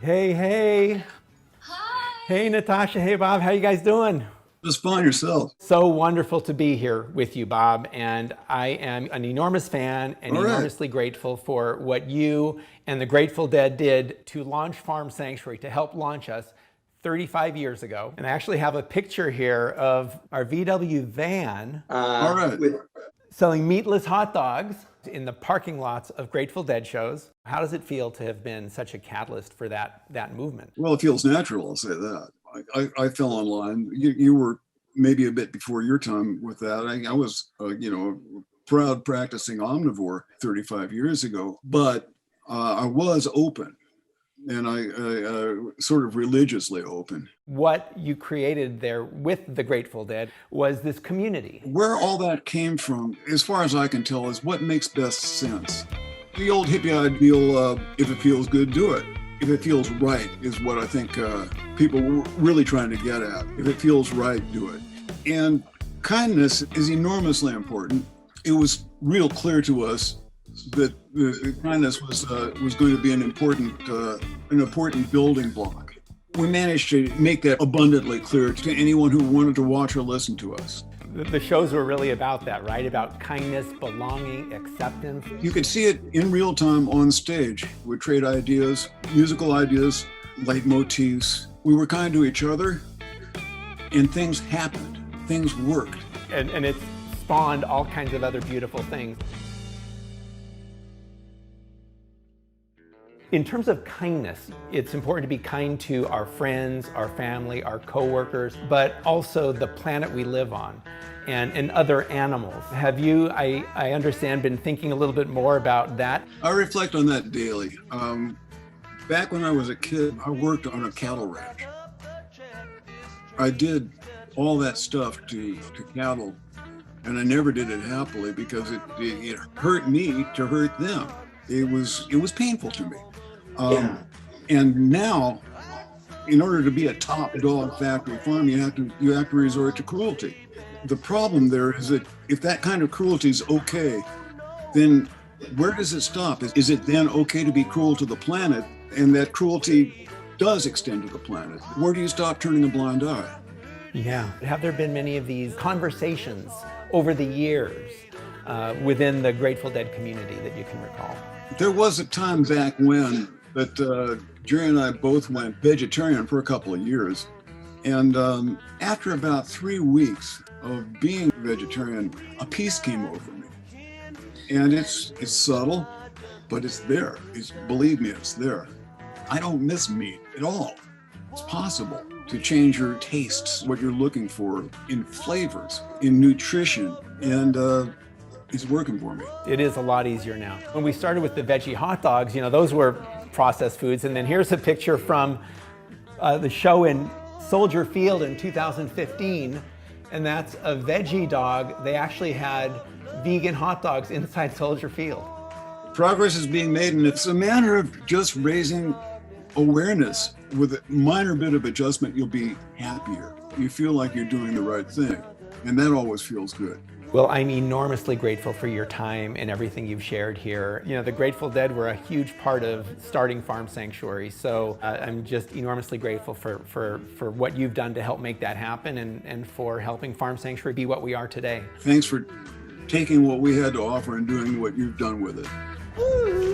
Hey, hey. Hi. Hey, Natasha. Hey, Bob. How you guys doing? Just find yourself. So wonderful to be here with you, Bob. And I am an enormous fan and All right. enormously grateful for what you and the Grateful Dead did to launch Farm Sanctuary, to help launch us 35 years ago. And I actually have a picture here of our VW van All right. selling meatless hot dogs in the parking lots of Grateful Dead shows. How does it feel to have been such a catalyst for that movement? Well, it feels natural, I'll say that. I fell online. You were maybe a bit before your time with that. I was, a proud practicing omnivore 35 years ago, but I was open, and I sort of religiously open. What you created there with the Grateful Dead was this community. Where all that came from, as far as I can tell, is what makes best sense. The old hippie ideal, if it feels good, do it. If it feels right is what I think people were really trying to get at. If it feels right, do it. And kindness is enormously important. It was real clear to us that the kindness was going to be an important building block. We managed to make that abundantly clear to anyone who wanted to watch or listen to us. The shows were really about that, right? About kindness, belonging, acceptance. You could see it in real time on stage. We'd trade ideas, musical ideas, leitmotifs. We were kind to each other, and things happened. Things worked. And it spawned all kinds of other beautiful things. In terms of kindness, it's important to be kind to our friends, our family, our coworkers, but also the planet we live on and other animals. Have you, I understand, been thinking a little bit more about that? I reflect on that daily. Back when I was a kid, I worked on a cattle ranch. I did all that stuff to cattle, and I never did it happily because it hurt me to hurt them. It was painful to me. And now, in order to be a top dog factory farm, you have to resort to cruelty. The problem there is that if that kind of cruelty is okay, then where does it stop? Is it then okay to be cruel to the planet? And that cruelty does extend to the planet. Where do you stop turning a blind eye? Yeah. Have there been many of these conversations over the years within the Grateful Dead community that you can recall? There was a time back when that Jerry and I both went vegetarian for a couple of years. And after about 3 weeks of being vegetarian, a peace came over me. And it's subtle, but it's there. Believe me, it's there. I don't miss meat at all. It's possible to change your tastes, what you're looking for in flavors, in nutrition, and it's working for me. It is a lot easier now. When we started with the veggie hot dogs, those were processed foods. And then here's a picture from the show in Soldier Field in 2015. And that's a veggie dog. They actually had vegan hot dogs inside Soldier Field. Progress is being made, and it's a matter of just raising awareness. With a minor bit of adjustment, you'll be happier. You feel like you're doing the right thing, and that always feels good. Well, I'm enormously grateful for your time and everything you've shared here. The Grateful Dead were a huge part of starting Farm Sanctuary, so I'm just enormously grateful for what you've done to help make that happen and for helping Farm Sanctuary be what we are today. Thanks for taking what we had to offer and doing what you've done with it. Woo!